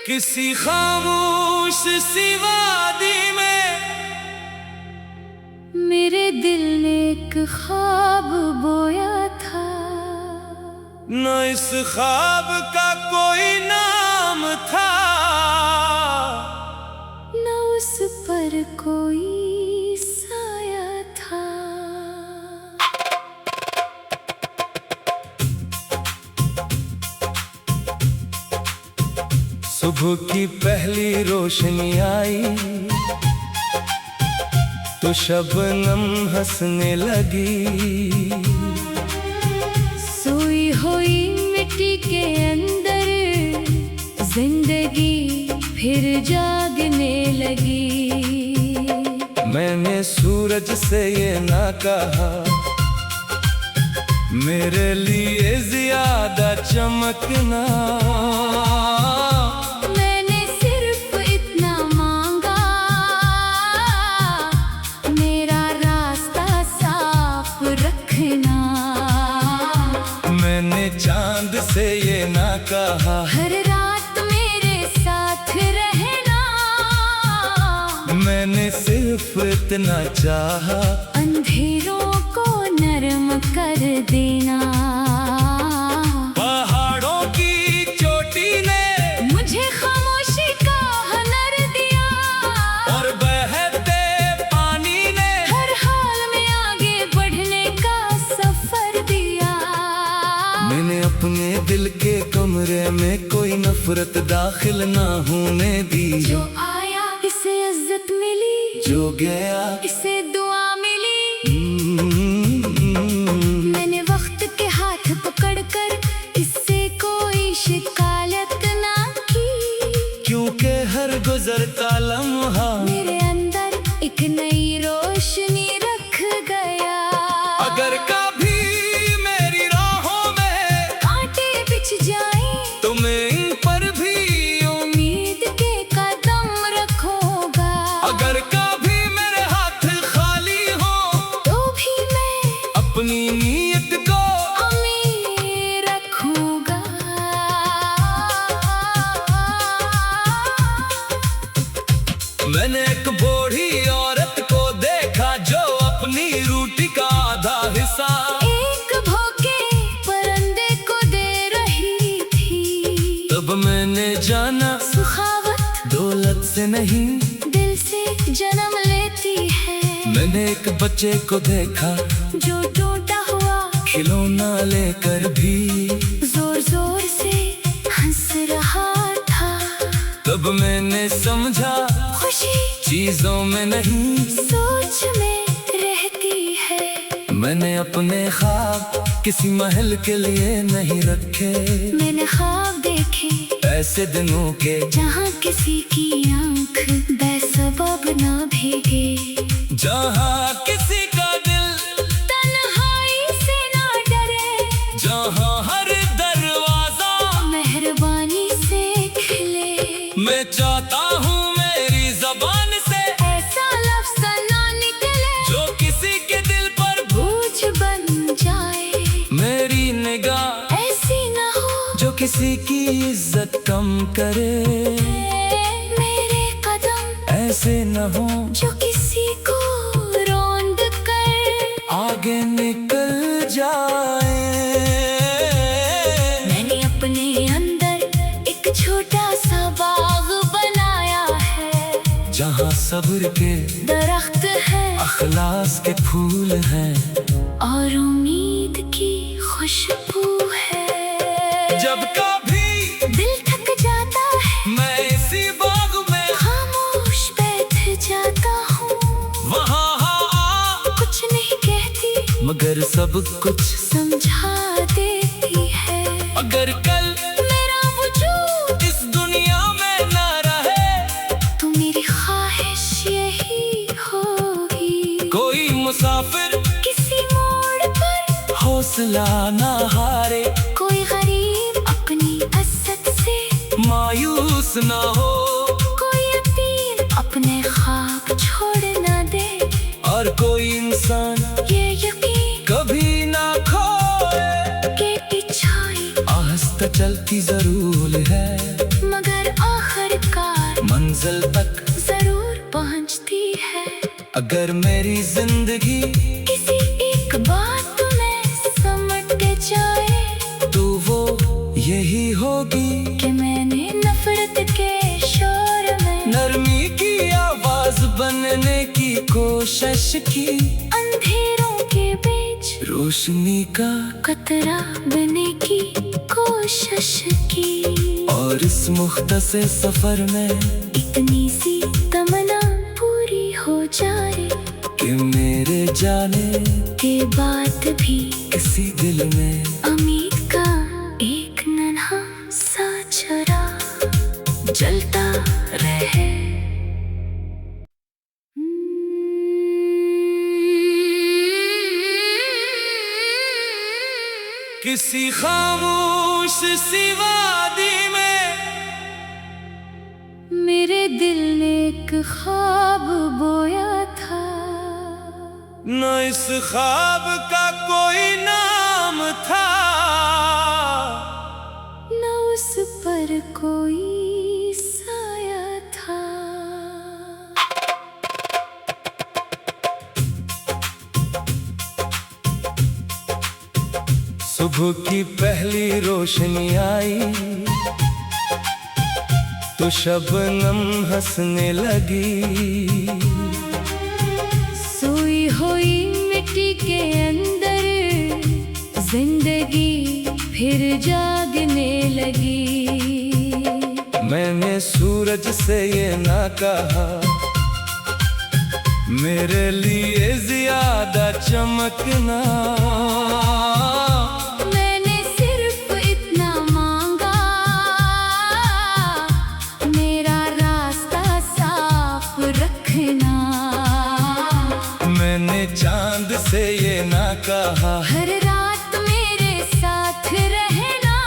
किसी खामोश सी वादी में मेरे दिल ने एक ख्वाब बोया था। न इस ख्वाब का कोई नाम था, न उस पर कोई साया था। सुबह की पहली रोशनी आई तो शबनम हंसने लगी। सोई हुई मिट्टी के अंदर जिंदगी फिर जागने लगी। मैंने सूरज से ये ना कहा मेरे लिए ज्यादा चमकना, मैंने सिर्फ इतना मांगा मेरा रास्ता साफ रखना। मैंने चांद से ये ना कहा हर रात मेरे साथ रहना, मैंने सिर्फ इतना चाहा अंधेरों को नरम कर देना। पहाड़ों की चोटी ने मुझे खामोशी का हुनर दिया, और बहते पानी ने हर हाल में आगे बढ़ने का सफर दिया। मैंने अपने दिल के कमरे में कोई नफरत दाखिल ना होने दी। जो आया इसे इज्जत मिली, जो गया इसे दुआ मिली। मैंने वक्त के हाथ पकड़कर इससे कोई शिकायत ना की, क्योंकि हर गुजरता लम्हा मेरे अंदर एक नई रोशनी रख गया। अगर कभी मेरी राहों में कांटे बिछ जाएं तो मैं इन पर भी उम्मीद के कदम रखोगा। अगर कभी मेरे हाथ खाली हो तो भी मैं अपनी नीयत को अमीर रखूंगा। मैंने एक बूढ़ी औरत को देखा जो अपनी रोटी का आधा हिस्सा एक भूखे परिंदे को दे रही थी। तब मैंने जाना सुखावत दौलत से नहीं दिल से जन्म लेती है। मैंने एक बच्चे को देखा जो टूटा हुआ खिलौना लेकर भी जोर जोर से हंस रहा था। तब मैंने समझा खुशी चीजों में नहीं सोच में रहती है। मैंने अपने ख्वाब किसी महल के लिए नहीं रखे, मैंने ख्वाब देखे ऐसे दिनों के जहाँ किसी की आंख बेसबब ना भीगे, जहाँ किसी का दिल तन्हाई से ना डरे, जहाँ हर दरवाजा मेहरबानी से खिले। मैं चाहता हूँ मेरी जबान से ऐसा लफ्ज़ ना निकले जो किसी के दिल पर बोझ बन जाए। मेरी निगाह ऐसी ना हो जो किसी की इज्जत कम करे, मेरे कदम ऐसे न हो जो किसी को रोंद कर आगे निकल जाए। मैंने अपने अंदर एक छोटा सा बाग बनाया है, जहाँ सब्र के दरख्त है अखलास के फूल हैं, और उम्मीद की खुशबू है। जब कभी दिल थक जाता है मैं इसी बाग में खामोश बैठ जाता हूँ, वहाँ कुछ नहीं कहती मगर सब कुछ समझा देती है। अगर कल मेरा वजूद इस दुनिया में न रहे तो मेरी ख्वाहिश यही होगी, कोई मुसाफिर किसी मोड़ पर हौसला ना हारे, कोई गरीब अपनी इज्जत से मायूस ना हो, कोई यतीम अपने ख्वाब छोड़ ना दे, और कोई इंसान ये यकीन कभी ना खोए के पिछाई आहिस्ता चलती जरूर है मगर आखिर मंजिल तक जरूर पहुंचती है। अगर मेरी जिंदगी किसी एक बात में समट जाए तो वो यही होगी कि मैंने नफरत के शोर में नरमी की आवाज बनने की कोशिश की, अंधेरों के बीच रोशनी का कतरा बनने की कोशिश की। और इस मुख्तसर सफर में इतनी सी तमन्ना पूरी हो जाए कि मेरे जाने के बाद भी किसी दिल में उम्मीद का एक नन्हा सा चरा जलता रहे। किसी खामोश सी वादी में मेरे दिल ने एक ख्वाब बोया था, न इस ख्वाब का कोई नाम था, न उस पर कोई साया था। सुबह की पहली रोशनी आई तो शबनम हंसने लगी। सोई हुई मिट्टी के अंदर जिंदगी फिर जागने लगी। मैंने सूरज से ये ना कहा मेरे लिए ज्यादा चमकना, मैंने सिर्फ इतना मांगा मेरा रास्ता साफ रखना। मैंने चांद से ये ना कहा हर रात मेरे साथ रहना,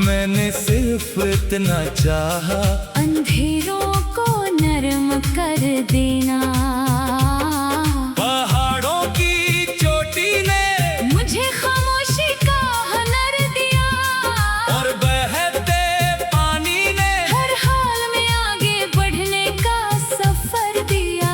मैंने सिर्फ इतना चाहा अंधेरों को नरम कर देना। पहाड़ों की चोटी ने मुझे खामोशी का हुनर दिया और बहते पानी ने हर हाल में आगे बढ़ने का सफर दिया।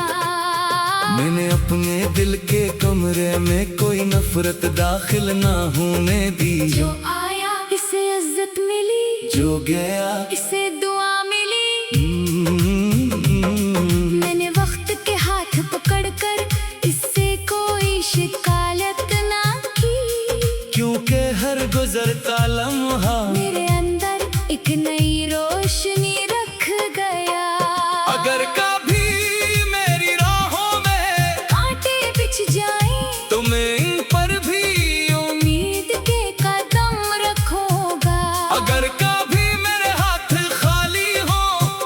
मैंने अपने दिल के कमरे में कोई नफरत दाखिल ना होने दी। जो आया इसे इज्जत मिली, जो गया इसे दुआ मिली। मैंने वक्त के हाथ पकड़कर इससे कोई शिकायत ना की, क्योंकि हर गुजरता लम्हा मेरे अंदर एक नई रोशनी रख गया। अगर कभी मेरी राहों में कांटे बिछ जाए तो मैं इन पर भी उम्मीद के कदम रखोगा। अगर कभी मेरे हाथ खाली हो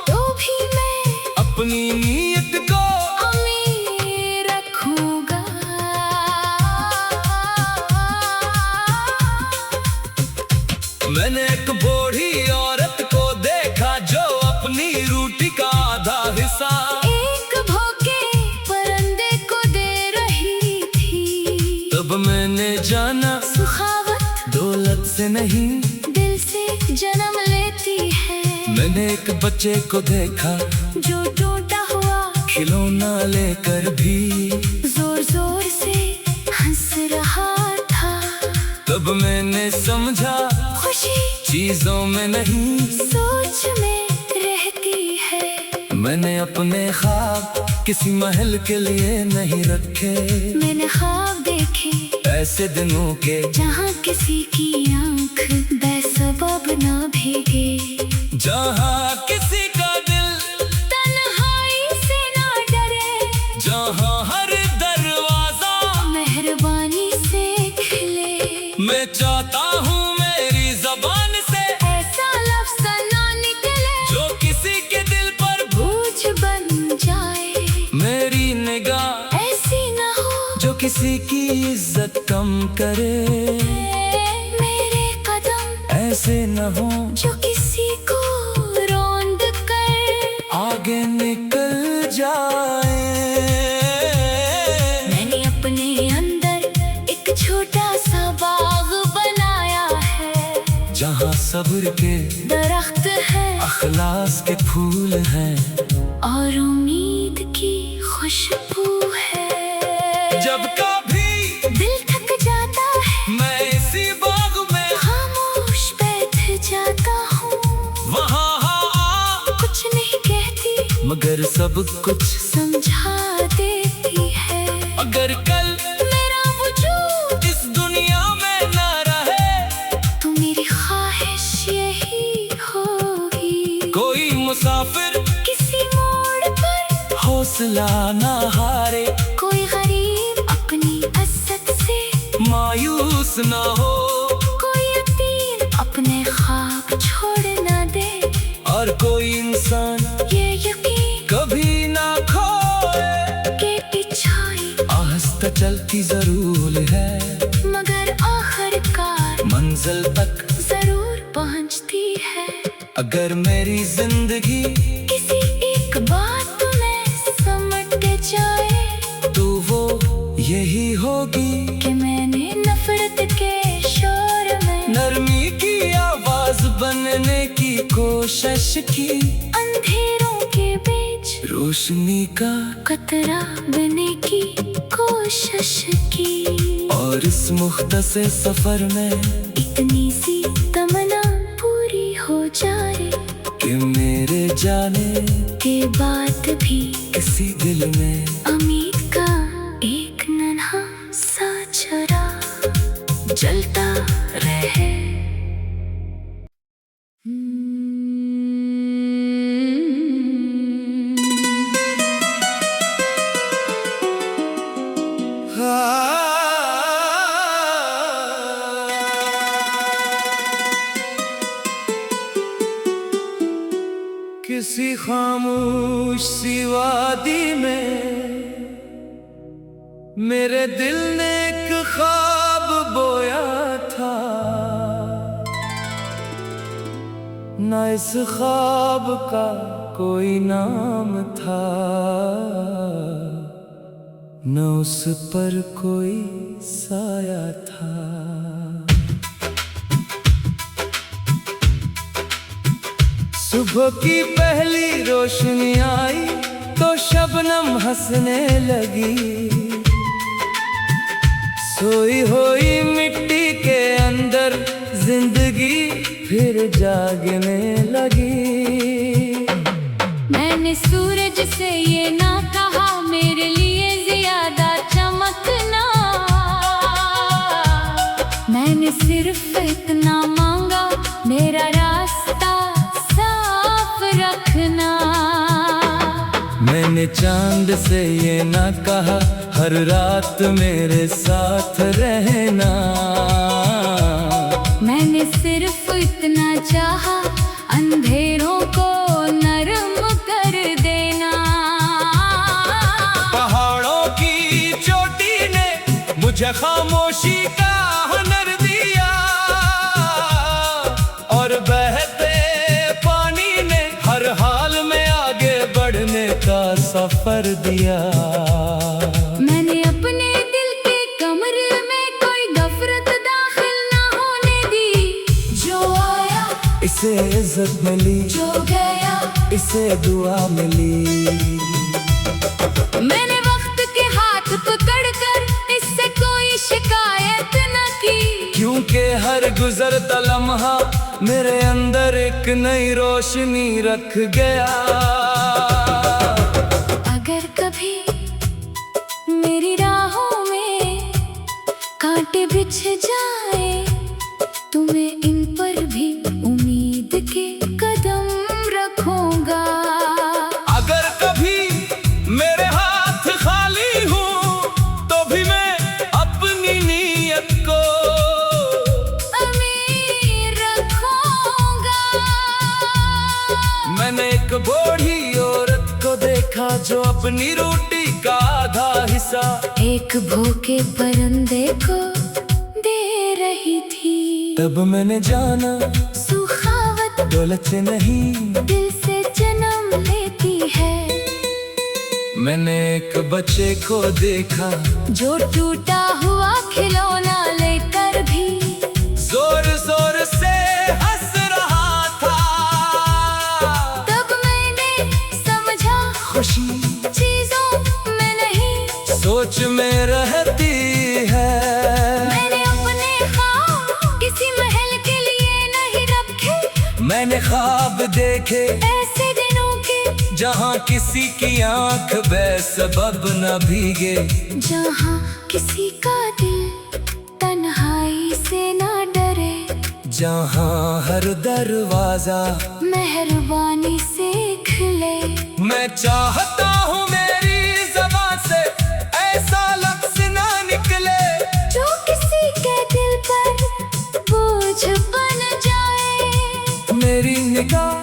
तो भी मैं अपनी नीयत को उम्मीद रखूंगा। मैंने एक बूढ़ी औरत को देखा जो अपनी रोटी का आधा हिस्सा एक भूखे परिंदे को दे रही थी। तब मैंने जाना सुखावत दौलत से नहीं दिल से जन्म लेती है। मैंने एक बच्चे को देखा जो टूटा हुआ खिलौना लेकर भी जोर जोर से हंस रहा था। तब मैंने समझा खुशी चीजों में नहीं सोच में रहती है। मैंने अपने ख्वाब किसी महल के लिए नहीं रखे, मैंने ख्वाब देखे ऐसे दिनों के जहाँ किसी की आंख बेसबब ना भीगे, जहाँ किसी का दिल तन्हाई से ना डरे, जहाँ हर दरवाजा मेहरबानी से खिले। मैं चाहता हूँ मेरी जबान से ऐसा लफ्ज़ ना निकले जो किसी के दिल पर बोझ बन जाए। मेरी निगाह ऐसी ना हो जो किसी की इज्जत कम करे, मेरे कदम ऐसे न हो जो किसी को रौंद कर आगे निकल जाए। मैंने अपने अंदर एक छोटा सा बाग बनाया है, जहाँ सब्र के दरख्त है अखलास के फूल हैं और उम्मीद की खुशबू है। जब कभी दिल थक जाता है, मैं इसी बाग में खामोश बैठ जाता हूँ। वहाँ कुछ नहीं कहती मगर सब कुछ समझा देती है। अगर कल मेरा वजूद इस दुनिया में ना रहे तो मेरी ख्वाहिश यही होगी। कोई मुसाफिर किसी मोड़ पर हौसला ना हारे, कोई गरीब अपनी असद से मायूस ना हो, कोई यतीम अपने ख्वाब छोड़ ना दे, और कोई इंसान ये यकीन कभी ना खोए के पिछाई आहिस्ता चलती जरूर है, मगर आखिरकार मंजिल तक जरूर पहुंचती है। अगर मेरी जिंदगी किसी एक बात में समट जाए तो वो यही होगी कि मैंने नफरत के शोर में नरमी की आवाज बनने की कोशिश की, अंधेरों के बीच रोशनी का कतरा बनने की कोशिश की। और इस मुख्तसर सफर में इतनी सी तमन्ना पूरी हो जाए कि मेरे जाने के बाद भी किसी दिल में उम्मीद का एक नन्हा सा चिराग जलता रहे। किसी खामोश सी वादी में मेरे दिल ने एक ख्वाब बोया था, न इस ख्वाब का कोई नाम था, न उस पर कोई साया था। सुबह की पहली रोशनी आई तो शबनम हंसने लगी, सोई हुई मिट्टी के अंदर जिंदगी फिर जागने लगी। मैंने सूरज से ये ना कहा मेरे लिए ज्यादा चमकना, मैंने सिर्फ इतना मांगा मेरा रास्ता साफ रखना। मैंने चांद से ये ना कहा हर रात मेरे साथ रहना, मैंने सिर्फ इतना चाहा अंधेरों को नरम कर देना। पहाड़ों की चोटी ने मुझे खामोशी का हुनर दिया, और बहते पानी ने हर हाल में आगे बढ़ने का सफर दिया। मैंने अपने दिल के कमरे में कोई गफरत दाखिल ना होने दी, जो आया इसे इज्जत मिली, जो गया इसे दुआ मिली। मैंने वक्त के हाथ पकड़कर इससे कोई शिकायत न की, क्योंकि हर गुजरता लम्हा मेरे अंदर एक नई रोशनी रख गया। अगर कभी मेरी राहों में कांटे बिछ जाए तो मैं इन पर भी उम्मीद के कदम रखूंगा। अगर कभी मेरे हाथ खाली हूँ तो भी मैं अपनी नीयत को अमीर रखूंगा। मैंने एक बूढ़ी औरत को देखा जो अपनी रोटी का आधा हिस्सा एक भूखे परिंदे को दे रही थी। तब मैंने जाना सुखावत दौलत से नहीं दिल से जन्म लेती है। मैंने एक बच्चे को देखा जो टूटा हुआ खिलौना लेकर भी जोर जोर से हंस रहा था। ख्वाब देखे ऐसे दिनों के, जहाँ किसी की आंख बेसबब न भीगे, जहाँ किसी का दिल तन्हाई से ना डरे, जहाँ हर दरवाजा मेहरबानी से खुले। मैं चाहता हूँ मेरी ज़बान से ऐसा लफ्ज़ ना निकले जो किसी के दिल पर बोझ बन जाए। मेरी निगाह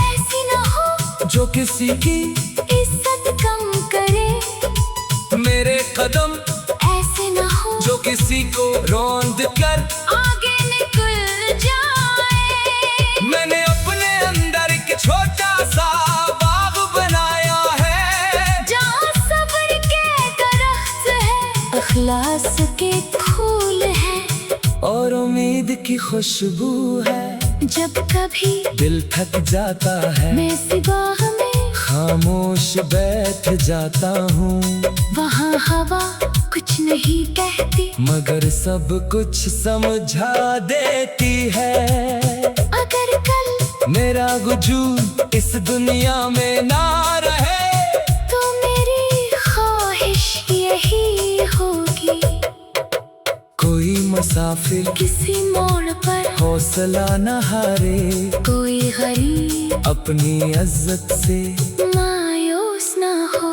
ऐसी ना हो जो किसी की इज्जत कम करे, मेरे कदम ऐसे ना हो जो किसी को रौंद कर आगे निकल जाए। मैंने अपने अंदर एक छोटा सा बाग बनाया है, जहाँ सब्र के दरख्त है, इखलास के फूल हैं, और उम्मीद की खुशबू है। जब कभी दिल थक जाता है, मैं सिबाह में खामोश बैठ जाता हूँ, वहाँ हवा कुछ नहीं कहती, मगर सब कुछ समझा देती है। अगर कल मेरा वजूद इस दुनिया में ना रहे, तो मेरी ख्वाहिश यही होगी, कोई मुसाफिर किसी मोड़ पर हौसला न हारे, कोई गरीब अपनी इज्जत से मायूस ना हो,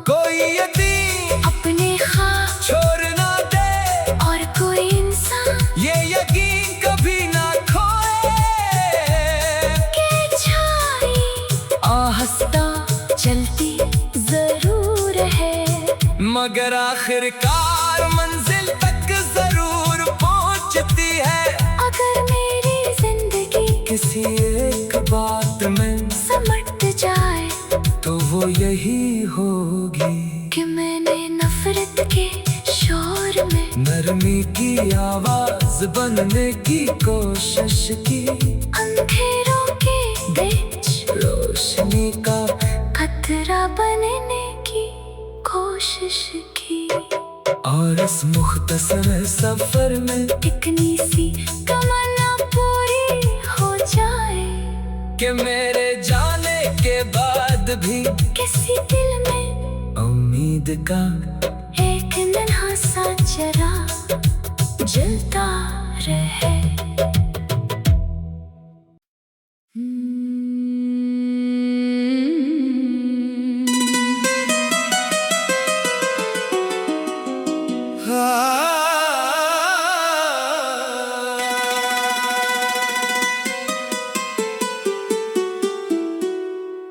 कोई यतीम अपने ख्वाब छोड़ ना दे, और कोई इंसान ये यकीन कभी ना खोए के छाई आहिस्ता चलती जरूर है, मगर आखिरकार मंजिल तक जरूर पहुंचती है। अगर मेरी जिंदगी किसी एक बात में समट जाए, तो वो यही होगी कि मैंने नफरत के शोर में नरमी की आवाज बनने की कोशिश की, अंधेरों के बीच रोशनी का खतरा बनने की कोशिश की, और इस मुख्तसर सफर में इतनी सी तमन्ना पूरी हो जाए, कि मेरे जाने के बाद भी किसी दिल में उम्मीद का एक नन्हा सा चिराग जलता रहे।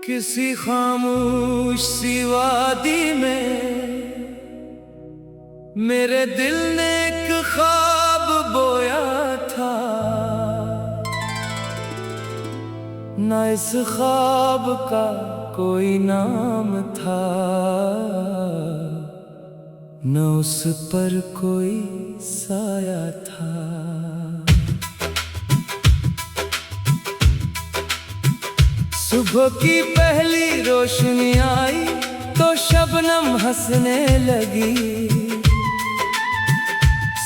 किसी खामोश सी वादी में मेरे दिल ने एक ख्वाब बोया था, न इस ख्वाब का कोई नाम था, न उस पर कोई साया था। सुबह की पहली रोशनी आई तो शबनम हंसने लगी,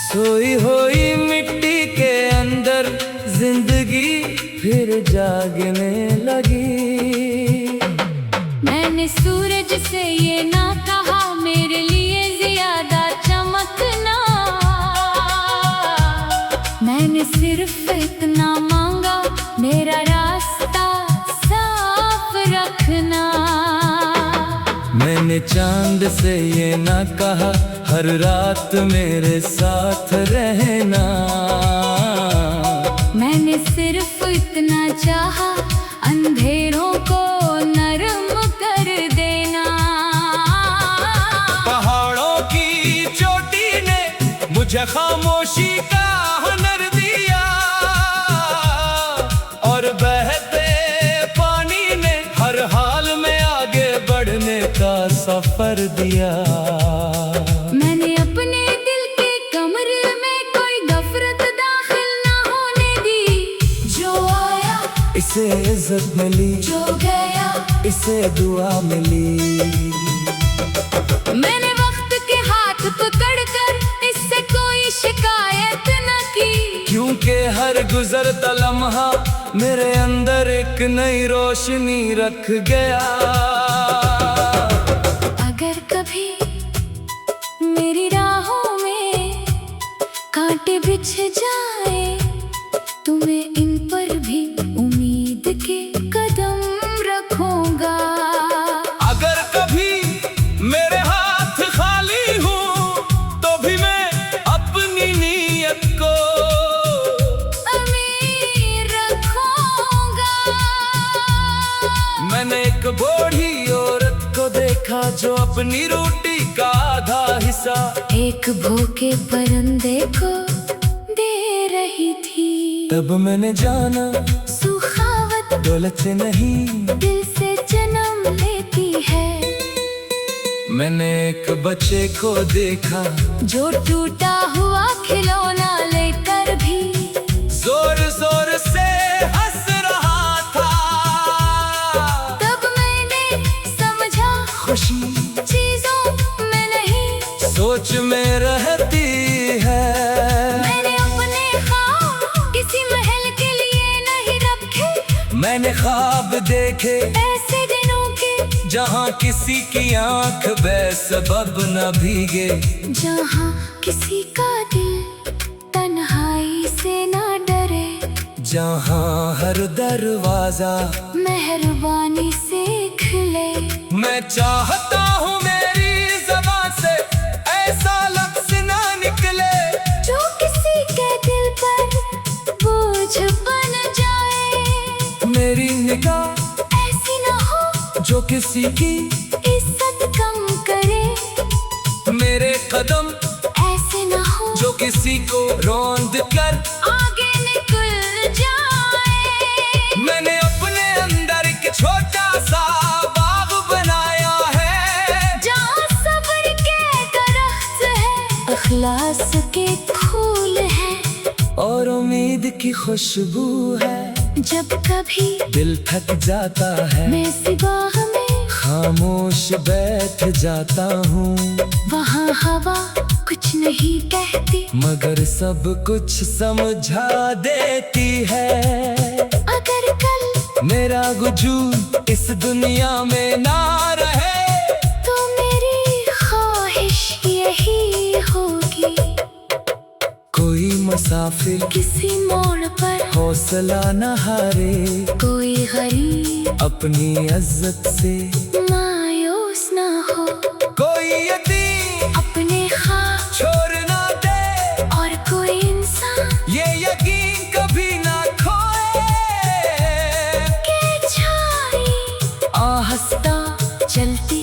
सोई हुई मिट्टी के अंदर जिंदगी फिर जागने लगी। मैंने सूरज से ये ना कहा मेरे लिए ज्यादा चमकना, मैंने सिर्फ इतना मांगा मेरा रास्ता साफ रखना। मैंने चांद से ये ना कहा हर रात मेरे साथ रहना, मैंने सिर्फ इतना चाहा अंधेरों को नरम कर देना। पहाड़ों की चोटी ने मुझे खामोशी का हुनर दिया, और बहते पानी ने हर हाल में आगे बढ़ने का सफर दिया। मैंने अपने दिल के कमरे में कोई गफरत दाखिल ना होने दी, जो आया इसे इज्जत मिली, जो गया इसे दुआ मिली। मैंने वक्त के हाथ पकड़कर इससे कोई शिकायत न की, क्योंकि हर गुजरता लम्हा मेरे अंदर एक नई रोशनी रख गया। अगर कभी मेरी राहों में कांटे बिछ जाए तो मैं इन पर भी उम्मीद के कदम रखूंगा। अगर कभी मेरे हाथ खाली हो तो भी मैं अपनी नीयत को अमीर रखूंगा। मैंने एक बूढ़ी औरत को देखा जो अपनी रोटी का आधा हिस्सा एक भूखे परिंदे को दे रही थी। तब मैंने जाना सुखावत दौलत से नहीं दिल से जन्म लेती है। मैंने एक बच्चे को देखा जो टूटा हुआ खिलौना लेकर भी जोर जोर से हंस रहा था। तब मैंने समझा खुशी चीजों में नहीं सोच में रहती है। मैंने अपने ख्वाब किसी महल के लिए नहीं रखे। मैंने ख्वाब देखे ऐसे दिनों के जहाँ किसी की आंख बेसबब न भीगे, जहाँ किसी का दिल तन्हाई से ना डरे, जहाँ हर दरवाजा मेहरबानी से खुले। मैं चाहता हूँ मेरी ज़बान से ऐसा लफ्ज़ ना निकले जो किसी के दिल पर बोझ बन जाए। मेरी निगाह ऐसी ना हो जो किसी की इज्जत कम करे। मेरे कदम ऐसे ना हो जो किसी को रौंद कर आगे निकल जाए। मैंने अपने अंदर एक छोटा सा बाग बनाया है जहाँ सब्र के दरख्त है, अखलास के फूल हैं और उम्मीद की खुशबू है। जब कभी दिल थक जाता है मैं सिबाह में खामोश बैठ जाता हूँ, वहाँ हवा कुछ नहीं कहती मगर सब कुछ समझा देती है। अगर कल मेरा वजूद इस दुनिया में ना रहे तो मेरी ख्वाहिश यही होगी, कोई मुसाफिर किसी मोड़ पर हौसला न हारे, कोई गरीब अपनी इज्जत से मायूस ना हो, कोई यतीम अपने ख्वाब छोड़ ना दे, और कोई इंसान ये यकीन कभी ना खोए के छाई आहिस्ता चलती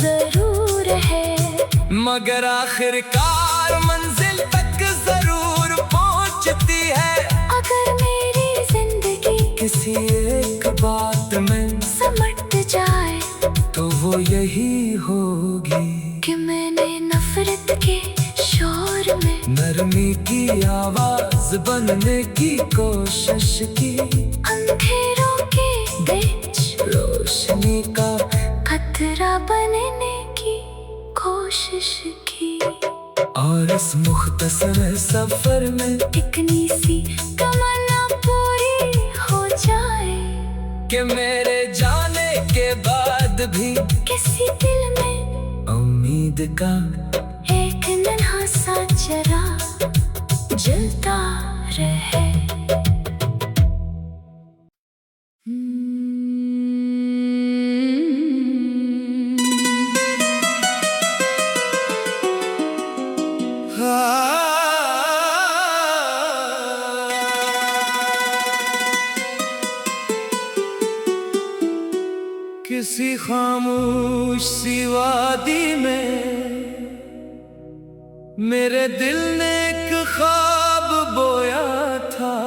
जरूर है, मगर आखिरकार मंजिल तक जरूर पहुंचती है। अगर मेरी जिंदगी किसी एक बात में समट जाए तो वो यही होगी कि मैंने नफरत के शोर में नरमी की आवाज बनने की कोशिश की, अंधेरों के बीच रोशनी का खतरा बनने की कोशिश की। और इस मुख्तसर सफर में इतनी सी तमन्ना पूरी हो जाए कि मेरे जाने के बाद भी किसी दिल में उम्मीद का एक नन्हा सा चरा जलता रहे। किसी खामोश सी वादी में मेरे दिल ने एक ख्वाब बोया था,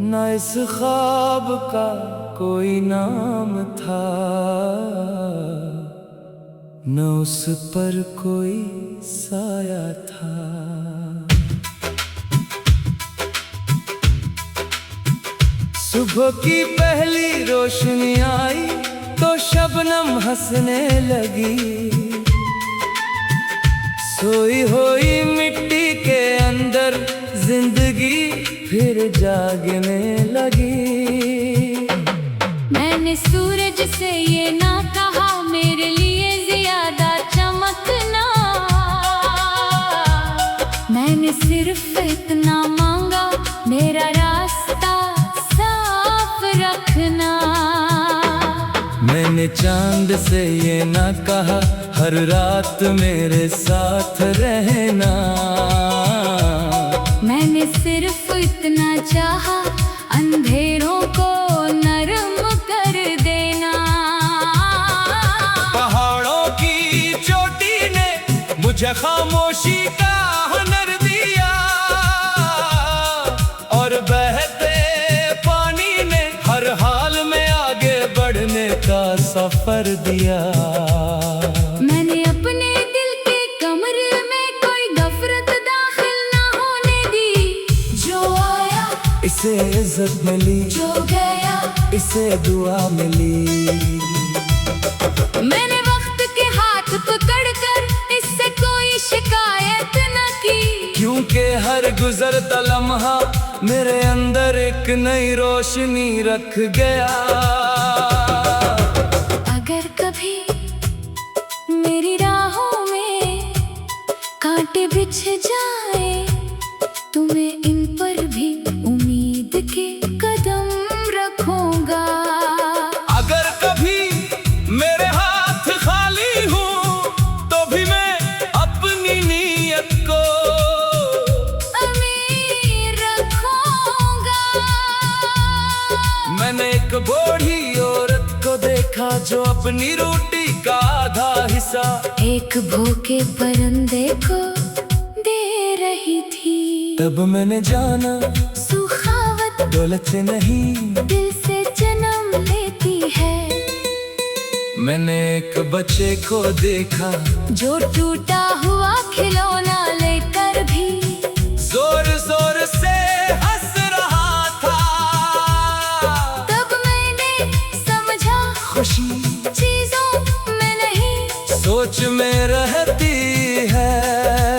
न इस ख्वाब का कोई नाम था, न उस पर कोई साया था। सुबह की पहली रोशनी आई तो शबनम हंसने लगी, सोई हुई मिट्टी के अंदर जिंदगी फिर जागने लगी। मैंने सूरज से ये ना कहा मेरे लिए ज्यादा चमकना, मैंने सिर्फ इतना मांगा मेरा रास्ता साफ रखना। मैंने चांद से ये ना कहा हर रात मेरे साथ रहना, मैंने सिर्फ इतना चाहा अंधेरों को नरम कर देना। पहाड़ों की चोटी ने मुझे खामोशी का हुनर दिया, और बहते पानी ने हर हाल में आगे बढ़ने का सफर दिया। मैंने अपने दिल के कमरे में कोई गफरत दाखिल ना होने दी, जो आया इसे इज्जत मिली, जो गया इसे दुआ मिली। मैंने वक्त के हाथ पकड़कर इससे कोई शिकायत न की, क्योंकि हर गुजरता लम्हा मेरे अंदर एक नई रोशनी रख गया। अगर कभी मेरी राहों में कांटे बिछ जाए तो मैं इन पर भी उम्मीद के कदम रखूंगा। अगर कभी मेरे हाथ खाली हूँ तो भी मैं अपनी नीयत को अमीर रखूंगा। मैंने एक बूढ़ी औरत को देखा जो अपनी रोटी का आधा हिस्सा एक भूखे परिंदे को दे रही थी। तब मैंने जाना सुखावत दौलत से नहीं दिल से जन्म लेती है। मैंने एक बच्चे को देखा जो टूटा हुआ खिलौना लेकर भी जोर जोर से हंस रहा था। तब मैंने समझा खुशी चीजों में नहीं सोच में रहती है।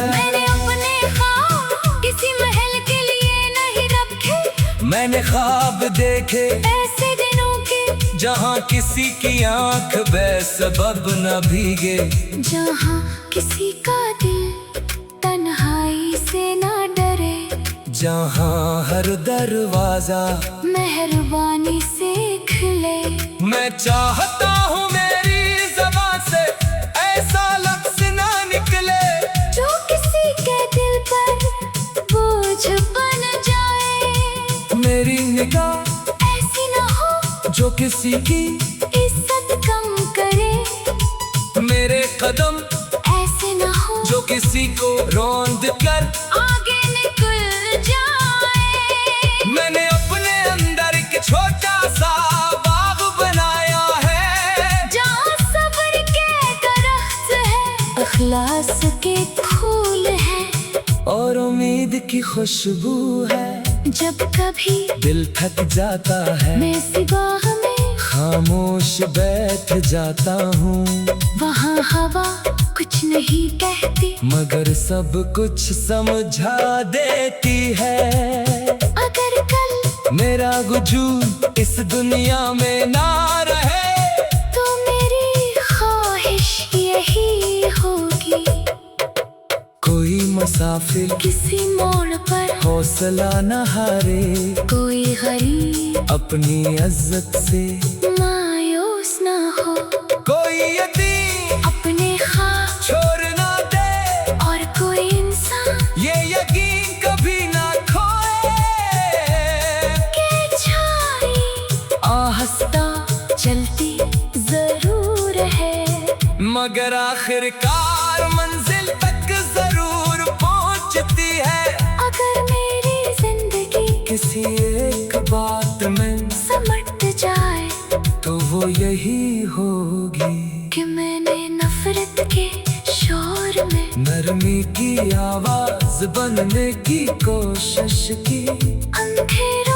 मैंने अपने ख्वाब किसी महल के लिए नहीं रखे, मैंने ख्वाब देखे ऐसे दिनों के जहाँ किसी की आंख बेसबब न भीगे, जहाँ किसी का दिल तन्हाई से ना डरे, जहाँ हर दरवाजा मेहरबानी से खिले। मैं चाहता हूँ मेरी ज़बान से ऐसा लफ्ज़ ना निकले जो किसी के दिल पर बोझ बन जाए। मेरी निगाह ऐसी ना हो जो किसी की इज्जत कम करे, मेरे कदम ऐसे ना हो जो किसी को रौंद कर आगे निकल जाए। मैंने अपने अंदर एक छोटा सा बाग बनाया है, जहाँ सब्र के दरख्त है, अखलास के फूल हैं, और उम्मीद की खुशबू है। जब कभी दिल थक जाता है मैं सिवाह में खामोश बैठ जाता हूँ, वहाँ हवा कुछ नहीं कहती मगर सब कुछ समझा देती है। अगर कल मेरा वजूद इस दुनिया में ना रहे तो मेरी ख्वाहिश यही होगी, कोई मुसाफिर किसी मोड़ पर हौसला न हारे, कोई गरीब अपनी इज्जत से मायूस ना हो, कोई यतीम अपने ख्वाब छोड़ ना दे, और कोई इंसान ये यकीन कभी ना खोए के छाई आहिस्ता चलती जरूर है, मगर आखिरकार मंजिल तक जरूर पहुंचती है। अगर मेरी जिंदगी किसी एक बात में समट जाए तो वो यही होगी कि मैंने नफरत के शोर में नरमी की आवाज बनने की कोशिश की, अंधेरों